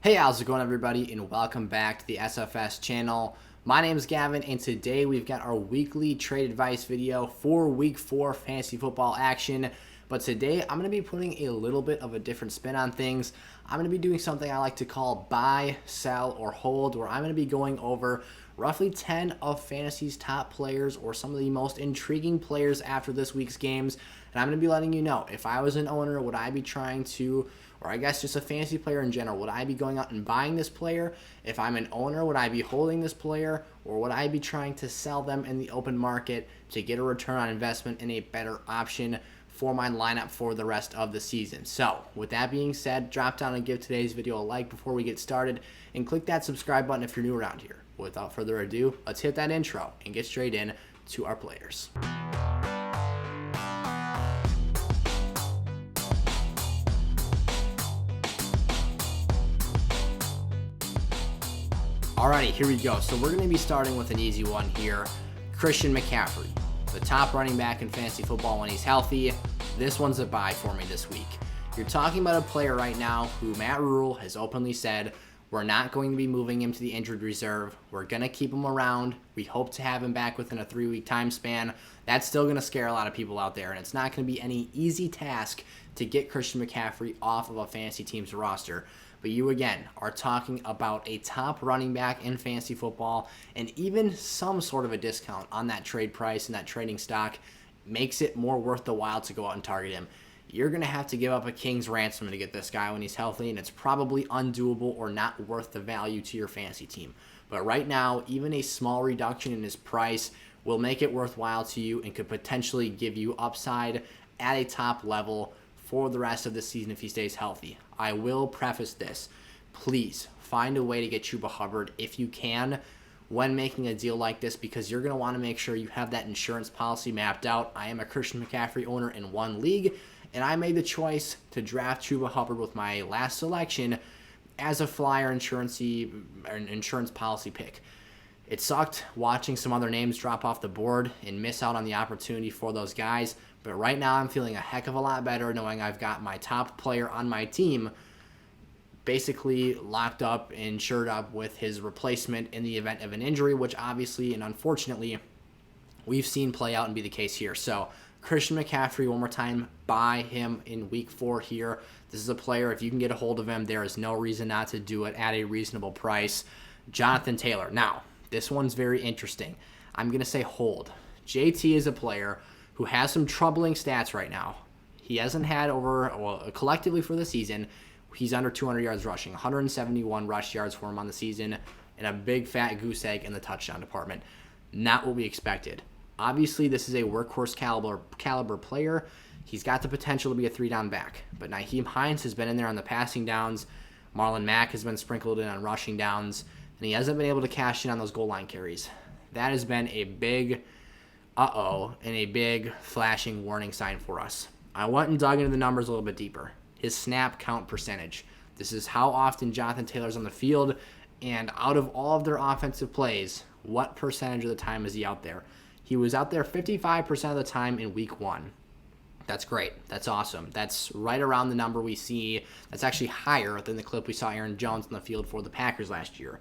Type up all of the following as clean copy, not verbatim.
Hey, how's it going, everybody, and welcome back to the SFS channel. My name is Gavin, and today we've got our weekly trade advice video for Week 4 fantasy football action. But today, I'm going to be putting a little bit of a different spin on things. I'm going to be doing something I like to call buy, sell, or hold, where I'm going to be going over roughly 10 of fantasy's top players or some of the most intriguing players after this week's games. And I'm going to be letting you know, if I was an owner, would I be trying to, or I guess just a fantasy player in general, would I be going out and buying this player? If I'm an owner, would I be holding this player? Or would I be trying to sell them in the open market to get a return on investment and a better option for my lineup for the rest of the season? So, with that being said, drop down and give today's video a like before we get started, and click that subscribe button if you're new around here. Without further ado, let's hit that intro and get straight in to our players. Alrighty, here we go. So we're going to be starting with an easy one here. Christian McCaffrey, the top running back in fantasy football when he's healthy. This one's a buy for me this week. You're talking about a player right now who Matt Rule has openly said, we're not going to be moving him to the injured reserve. We're going to keep him around. We hope to have him back within a 3-week time span. That's still going to scare a lot of people out there, and it's not going to be any easy task to get Christian McCaffrey off of a fantasy team's roster. But you, again, are talking about a top running back in fantasy football, and even some sort of a discount on that trade price and that trading stock makes it more worth the while to go out and target him. You're going to have to give up a king's ransom to get this guy when he's healthy, and it's probably undoable or not worth the value to your fantasy team. But right now, even a small reduction in his price will make it worthwhile to you and could potentially give you upside at a top level for the rest of the season if he stays healthy. I will preface this. Please find a way to get Chuba Hubbard if you can when making a deal like this, because you're going to want to make sure you have that insurance policy mapped out. I am a Christian McCaffrey owner in one league, and I made the choice to draft Chuba Hubbard with my last selection as a flyer insurance policy pick. It sucked watching some other names drop off the board and miss out on the opportunity for those guys. But right now I'm feeling a heck of a lot better knowing I've got my top player on my team basically locked up and insured up with his replacement in the event of an injury, which obviously and unfortunately we've seen play out and be the case here. So Christian McCaffrey, one more time, buy him in week 4 here. This is a player, if you can get a hold of him, there is no reason not to do it at a reasonable price. Jonathan Taylor. Now, this one's very interesting. I'm going to say hold. JT is a player who has some troubling stats right now. He hasn't had collectively for the season, he's under 200 yards rushing, 171 rush yards for him on the season, and a big fat goose egg in the touchdown department. Not what we expected. Obviously, this is a workhorse caliber player. He's got the potential to be a 3-down back, but Nyheim Hines has been in there on the passing downs. Marlon Mack has been sprinkled in on rushing downs, and he hasn't been able to cash in on those goal line carries. That has been a big and a big flashing warning sign for us. I went and dug into the numbers a little bit deeper. His snap count percentage. This is how often Jonathan Taylor's on the field, and out of all of their offensive plays, what percentage of the time is he out there? He was out there 55% of the time in week 1. That's great. That's awesome. That's right around the number we see. That's actually higher than the clip we saw Aaron Jones on the field for the Packers last year.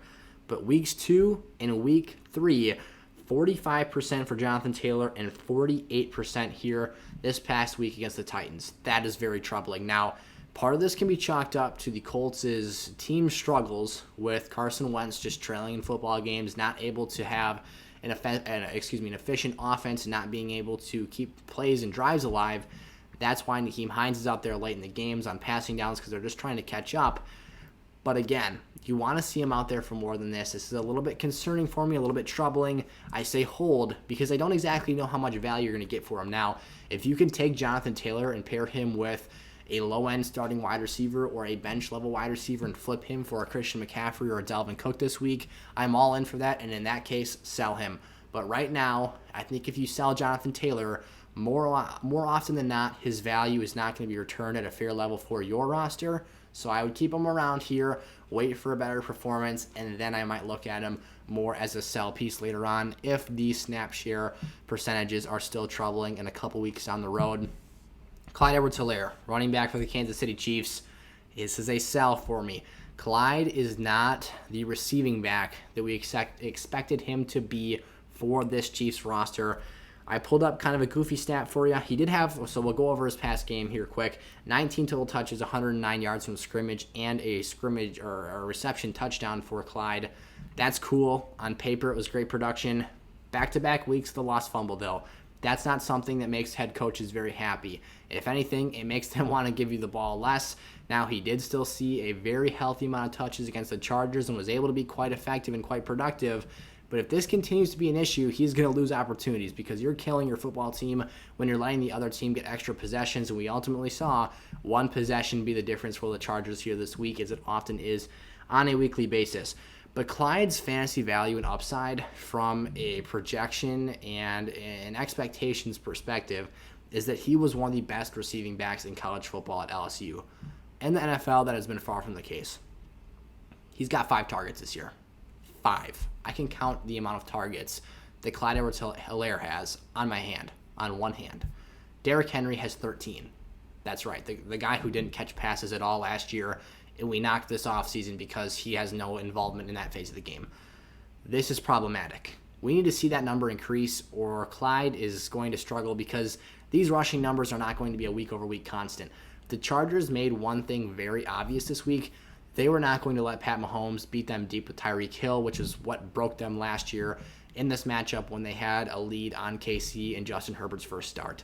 But weeks 2 and week 3, 45% for Jonathan Taylor and 48% here this past week against the Titans. That is very troubling. Now, part of this can be chalked up to the Colts' team struggles with Carson Wentz just trailing in football games, not able to have an efficient offense, not being able to keep plays and drives alive. That's why Nyheim Hines is out there late in the games on passing downs, because they're just trying to catch up. But again, you want to see him out there for more than this. This is a little bit concerning for me, a little bit troubling. I say hold because I don't exactly know how much value you're going to get for him. Now, if you can take Jonathan Taylor and pair him with a low-end starting wide receiver or a bench-level wide receiver and flip him for a Christian McCaffrey or a Dalvin Cook this week, I'm all in for that, and in that case, sell him. But right now, I think if you sell Jonathan Taylor, more often than not, his value is not going to be returned at a fair level for your roster. So I would keep him around here, wait for a better performance, and then I might look at him more as a sell piece later on if these snap share percentages are still troubling in a couple weeks down the road. Clyde Edwards-Helaire, running back for the Kansas City Chiefs. This is a sell for me. Clyde is not the receiving back that we expected him to be for this Chiefs roster. I pulled up kind of a goofy stat for you. He did have, so we'll go over his past game here quick. 19 total touches, 109 yards from scrimmage, and a scrimmage or a reception touchdown for Clyde. That's cool. On paper, it was great production. Back-to-back weeks, the lost fumble, though. That's not something that makes head coaches very happy. If anything, it makes them want to give you the ball less. Now, he did still see a very healthy amount of touches against the Chargers and was able to be quite effective and quite productive. But if this continues to be an issue, he's going to lose opportunities because you're killing your football team when you're letting the other team get extra possessions. And we ultimately saw one possession be the difference for the Chargers here this week, as it often is on a weekly basis. But Clyde's fantasy value and upside from a projection and an expectations perspective is that he was one of the best receiving backs in college football at LSU. In the NFL, that has been far from the case. He's got 5 targets this year. 5. I can count the amount of targets that Clyde Edwards-Helaire has on one hand. Derrick Henry has 13. That's right, the guy who didn't catch passes at all last year, and we knocked this offseason because he has no involvement in that phase of the game. This is problematic. We need to see that number increase, or Clyde is going to struggle because these rushing numbers are not going to be a week-over-week constant. The Chargers made one thing very obvious this week. They were not going to let Pat Mahomes beat them deep with Tyreek Hill, which is what broke them last year in this matchup when they had a lead on KC in Justin Herbert's first start.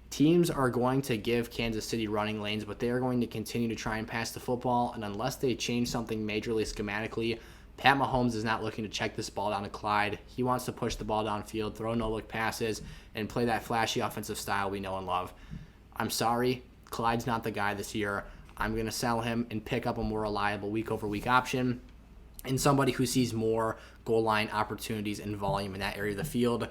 Teams are going to give Kansas City running lanes, but they are going to continue to try and pass the football, and unless they change something majorly schematically, Pat Mahomes is not looking to check this ball down to Clyde. He wants to push the ball downfield, throw no-look passes, and play that flashy offensive style we know and love. I'm sorry, Clyde's not the guy this year. I'm going to sell him and pick up a more reliable week-over-week option and somebody who sees more goal line opportunities and volume in that area of the field.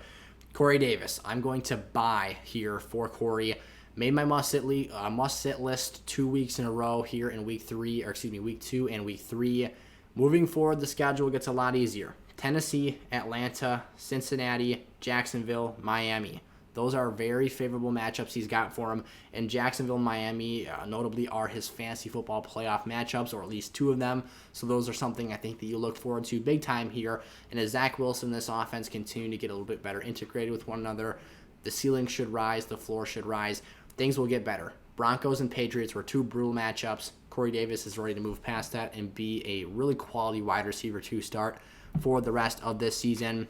Corey Davis, I'm going to buy here for Corey. Made my must-sit list 2 weeks in a row here in week 2 and week 3. Moving forward, the schedule gets a lot easier. Tennessee, Atlanta, Cincinnati, Jacksonville, Miami. Those are very favorable matchups he's got for him. And Jacksonville and Miami, notably, are his fantasy football playoff matchups, or at least 2 of them. So those are something I think that you look forward to big time here. And as Zach Wilson and this offense continue to get a little bit better integrated with one another, the ceiling should rise, the floor should rise. Things will get better. Broncos and Patriots were 2 brutal matchups. Corey Davis is ready to move past that and be a really quality wide receiver to start for the rest of this season.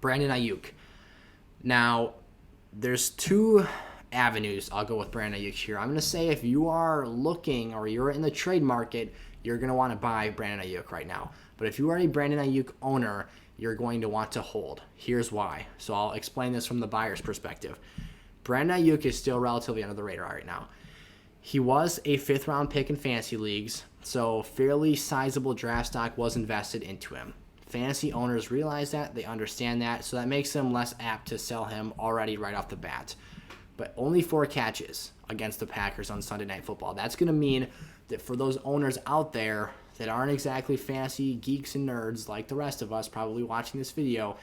Brandon Aiyuk. Now, there's 2 avenues I'll go with Brandon Aiyuk here. I'm going to say if you are looking or you're in the trade market, you're going to want to buy Brandon Aiyuk right now. But if you are a Brandon Aiyuk owner, you're going to want to hold. Here's why. So I'll explain this from the buyer's perspective. Brandon Aiyuk is still relatively under the radar right now. He was a 5th-round pick in fantasy leagues, so fairly sizable draft stock was invested into him. Fantasy owners realize that, they understand that, so that makes them less apt to sell him already right off the bat. But only 4 catches against the Packers on Sunday Night Football. That's going to mean that for those owners out there that aren't exactly fantasy geeks and nerds like the rest of us probably watching this video,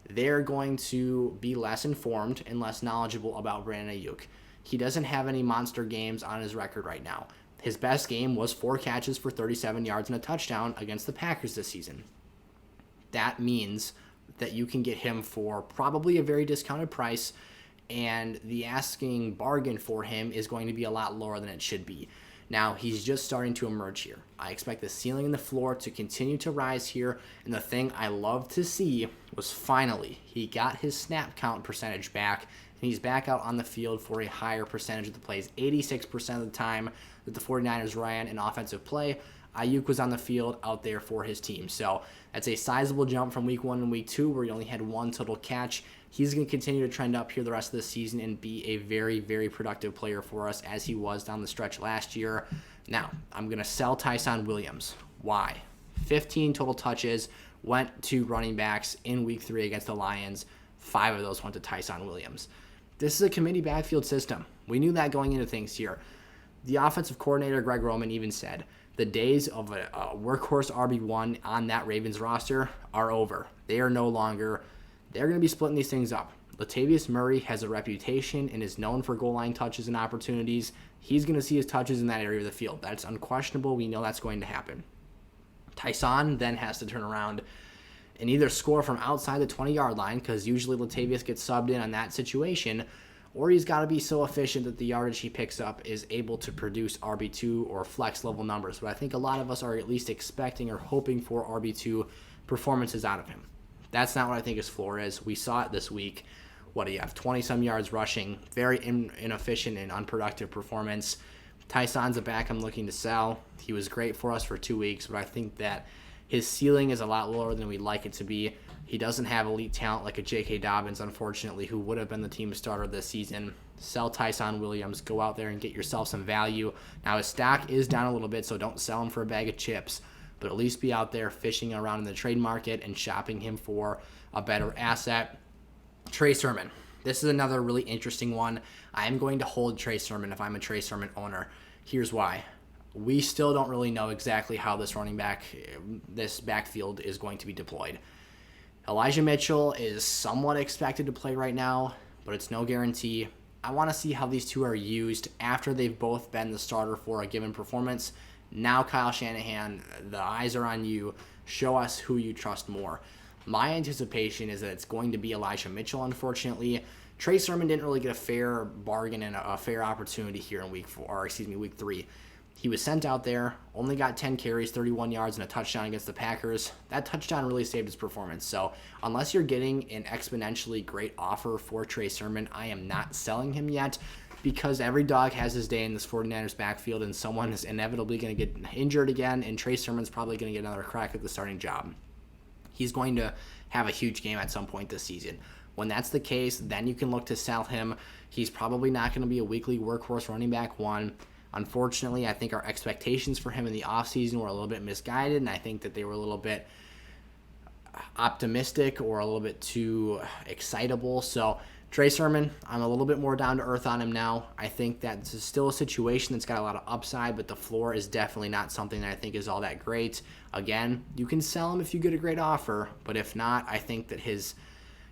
they're going to be less informed and less knowledgeable about Brandon Aiyuk. He doesn't have any monster games on his record right now. His best game was 4 catches for 37 yards and a touchdown against the Packers this season. That means that you can get him for probably a very discounted price, and the asking bargain for him is going to be a lot lower than it should be. Now, he's just starting to emerge here. I expect the ceiling and the floor to continue to rise here, and the thing I love to see was finally he got his snap count percentage back, and he's back out on the field for a higher percentage of the plays. 86% of the time that the 49ers ran an offensive play, Aiyuk was on the field out there for his team. So that's a sizable jump from week 1 and week 2 where he only had 1 total catch. He's going to continue to trend up here the rest of the season and be a very, very productive player for us as he was down the stretch last year. Now, I'm going to sell Tyson Williams. Why? 15 total touches went to running backs in week 3 against the Lions. 5 of those went to Tyson Williams. This is a committee backfield system. We knew that going into things here. The offensive coordinator, Greg Roman, even said, the days of a workhorse RB1 on that Ravens roster are over. They are no longer. They're going to be splitting these things up. Latavius Murray has a reputation and is known for goal line touches and opportunities. He's going to see his touches in that area of the field. That's unquestionable. We know that's going to happen. Tyson then has to turn around and either score from outside the 20-yard line, because usually Latavius gets subbed in on that situation, or he's got to be so efficient that the yardage he picks up is able to produce RB2 or flex level numbers. But I think a lot of us are at least expecting or hoping for RB2 performances out of him. That's not what I think his floor is. We saw it this week. What do you have? 20-some yards rushing. Very inefficient and unproductive performance. Tyson's a back I'm looking to sell. He was great for us for 2 weeks, but I think that his ceiling is a lot lower than we'd like it to be. He doesn't have elite talent like a J.K. Dobbins, unfortunately, who would have been the team starter this season. Sell Tyson Williams. Go out there and get yourself some value. Now, his stock is down a little bit, so don't sell him for a bag of chips, but at least be out there fishing around in the trade market and shopping him for a better asset. Trey Sermon. This is another really interesting one. I am going to hold Trey Sermon if I'm a Trey Sermon owner. Here's why. We still don't really know exactly how this backfield is going to be deployed. Elijah Mitchell is somewhat expected to play right now, but it's no guarantee. I want to see how these two are used after they've both been the starter for a given performance. Now, Kyle Shanahan, the eyes are on you. Show us who you trust more. My anticipation is that it's going to be Elijah Mitchell, unfortunately. Trey Sermon didn't really get a fair bargain and a fair opportunity here in week 3. He was sent out there, only got 10 carries, 31 yards, and a touchdown against the Packers. That touchdown really saved his performance. So unless you're getting an exponentially great offer for Trey Sermon, I am not selling him yet, because every dog has his day in this 49ers backfield, and someone is inevitably going to get injured again, and Trey Sermon's probably going to get another crack at the starting job. He's going to have a huge game at some point this season. When that's the case, then you can look to sell him. He's probably not going to be a weekly workhorse running back one. Unfortunately, I think our expectations for him in the offseason were a little bit misguided, and I think that they were a little bit optimistic or a little bit too excitable. So Trey Sermon, I'm a little bit more down to earth on him now. I think that this is still a situation that's got a lot of upside, but the floor is definitely not something that I think is all that great. Again, you can sell him if you get a great offer, but if not, I think that his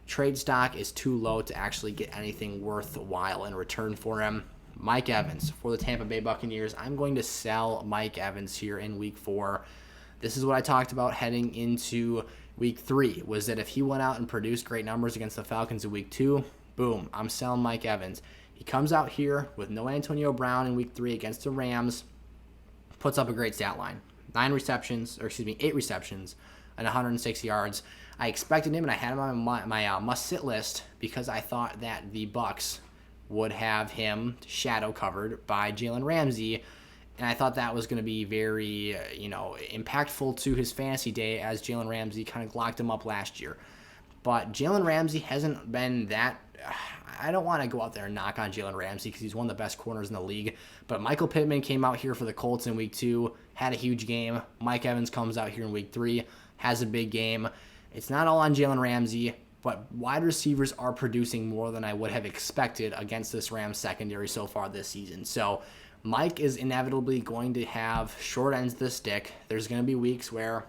trade stock is too low to actually get anything worthwhile in return for him. Mike Evans for the Tampa Bay Buccaneers. I'm going to sell Mike Evans here in week 4. This is what I talked about heading into week 3, was that if he went out and produced great numbers against the Falcons in week 2, boom, I'm selling Mike Evans. He comes out here with no Antonio Brown in week 3 against the Rams, puts up a great stat line. 8 receptions, and 106 yards. I expected him, and I had him on my must-sit list because I thought that the Bucs would have him shadow covered by Jalen Ramsey, and I thought that was going to be very, impactful to his fantasy day, as Jalen Ramsey kind of locked him up last year. But Jalen Ramsey hasn't been that. I don't want to go out there and knock on Jalen Ramsey because he's one of the best corners in the league. But Michael Pittman came out here for the Colts in week 2, had a huge game. Mike Evans comes out here in week 3, has a big game. It's not all on Jalen Ramsey, but wide receivers are producing more than I would have expected against this Rams secondary so far this season. So Mike is inevitably going to have short ends of the stick. There's going to be weeks where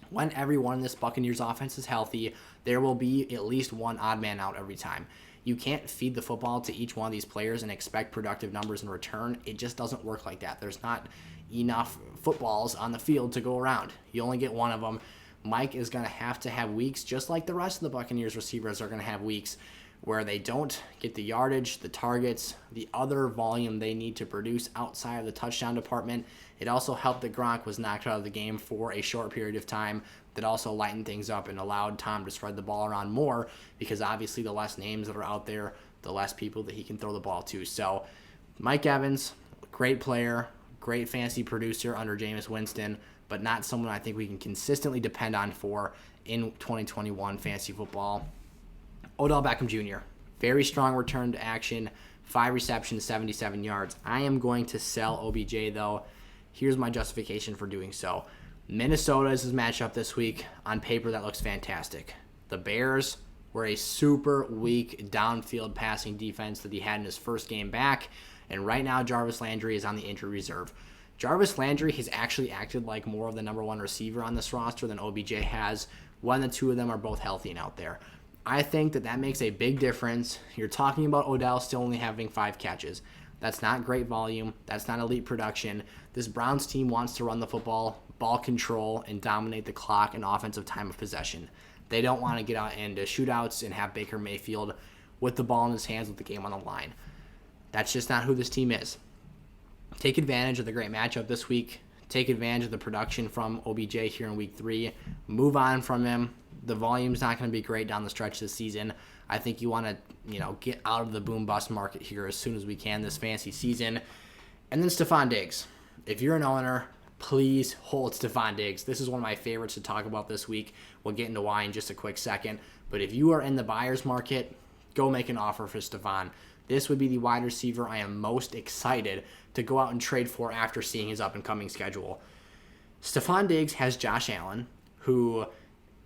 when everyone in this Buccaneers offense is healthy, there will be at least one odd man out every time. You can't feed the football to each one of these players and expect productive numbers in return. It just doesn't work like that. There's not enough footballs on the field to go around. You only get one of them. Mike is going to have weeks, just like the rest of the Buccaneers receivers are going to have weeks, where they don't get the yardage, the targets, the other volume they need to produce outside of the touchdown department. It also helped that Gronk was knocked out of the game for a short period of time. That also lightened things up and allowed Tom to spread the ball around more, because obviously the less names that are out there, the less people that he can throw the ball to. So Mike Evans, great player, great fantasy producer under Jameis Winston, but not someone I think we can consistently depend on for in 2021 fantasy football. Odell Beckham Jr., very strong return to action, 5 receptions, 77 yards. I am going to sell OBJ, though. Here's my justification for doing so. Minnesota is his matchup this week. On paper, that looks fantastic. The Bears were a super weak downfield passing defense that he had in his first game back, and right now Jarvis Landry is on the injury reserve. Jarvis Landry has actually acted like more of the number one receiver on this roster than OBJ has when the two of them are both healthy and out there. I think that makes a big difference. You're talking about Odell still only having 5 catches. That's not great volume. That's not elite production. This Browns team wants to run the football, ball control, and dominate the clock and offensive time of possession. They don't want to get out into shootouts and have Baker Mayfield with the ball in his hands with the game on the line. That's just not who this team is. Take advantage of the great matchup this week. Take advantage of the production from OBJ here in week 3. Move on from him. The volume's not going to be great down the stretch this season. I think you want to, get out of the boom-bust market here as soon as we can this fantasy season. And then Stefon Diggs. If you're an owner, please hold Stefon Diggs. This is one of my favorites to talk about this week. We'll get into why in just a quick second. But if you are in the buyer's market, go make an offer for Stefon. This would be the wide receiver I am most excited to go out and trade for after seeing his up-and-coming schedule. Stefon Diggs has Josh Allen, who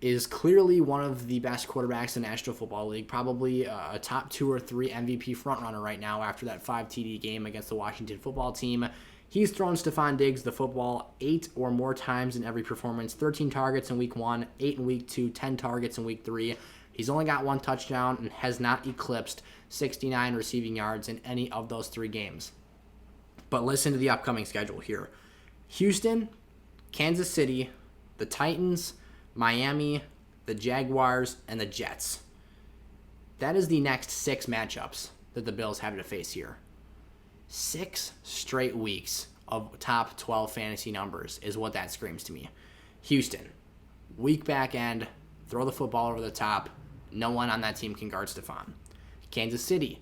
is clearly one of the best quarterbacks in the National Football League, probably a top 2 or 3 MVP frontrunner right now after that 5 TD game against the Washington football team. He's thrown Stefon Diggs the football 8 or more times in every performance, 13 targets in week 1, 8 in week 2, 10 targets in week 3. He's only got 1 touchdown and has not eclipsed 69 receiving yards in any of those 3 games. But listen to the upcoming schedule here. Houston, Kansas City, the Titans, Miami, the Jaguars, and the Jets. That is the next 6 matchups that the Bills have to face here. 6 straight weeks of top 12 fantasy numbers is what that screams to me. Houston, weak back end, throw the football over the top. No one on that team can guard Stefon. Kansas City,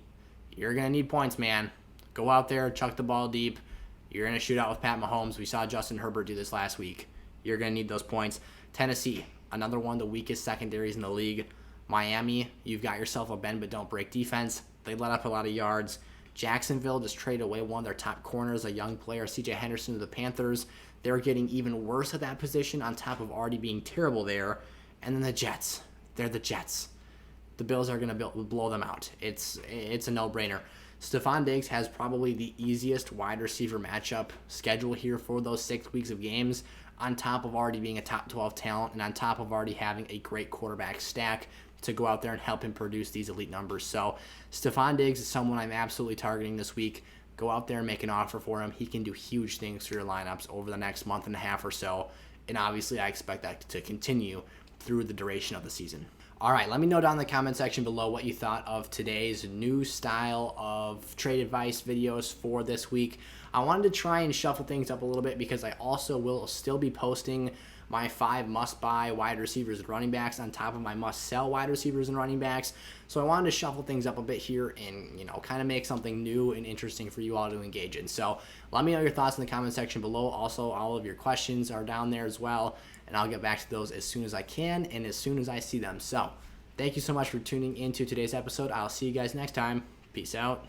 you're going to need points, man. Go out there, chuck the ball deep. You're going to shoot out with Pat Mahomes. We saw Justin Herbert do this last week. You're going to need those points. Tennessee, another one of the weakest secondaries in the league. Miami, you've got yourself a bend but don't break defense. They let up a lot of yards. Jacksonville just traded away one of their top corners, a young player, C.J. Henderson, to the Panthers. They're getting even worse at that position on top of already being terrible there. And then the Jets. They're the Jets. The Bills are going to blow them out. It's a no-brainer. Stefon Diggs has probably the easiest wide receiver matchup schedule here for those 6 weeks of games, on top of already being a top 12 talent and on top of already having a great quarterback stack to go out there and help him produce these elite numbers. So Stefon Diggs is someone I'm absolutely targeting this week. Go out there and make an offer for him. He can do huge things for your lineups over the next month and a half or so. And obviously I expect that to continue through the duration of the season. All right, let me know down in the comment section below what you thought of today's new style of trade advice videos for this week. I wanted to try and shuffle things up a little bit because I also will still be posting my 5 must-buy wide receivers and running backs on top of my must-sell wide receivers and running backs. So I wanted to shuffle things up a bit here and, kind of make something new and interesting for you all to engage in. So let me know your thoughts in the comment section below. Also, all of your questions are down there as well, and I'll get back to those as soon as I can and as soon as I see them. So thank you so much for tuning into today's episode. I'll see you guys next time. Peace out.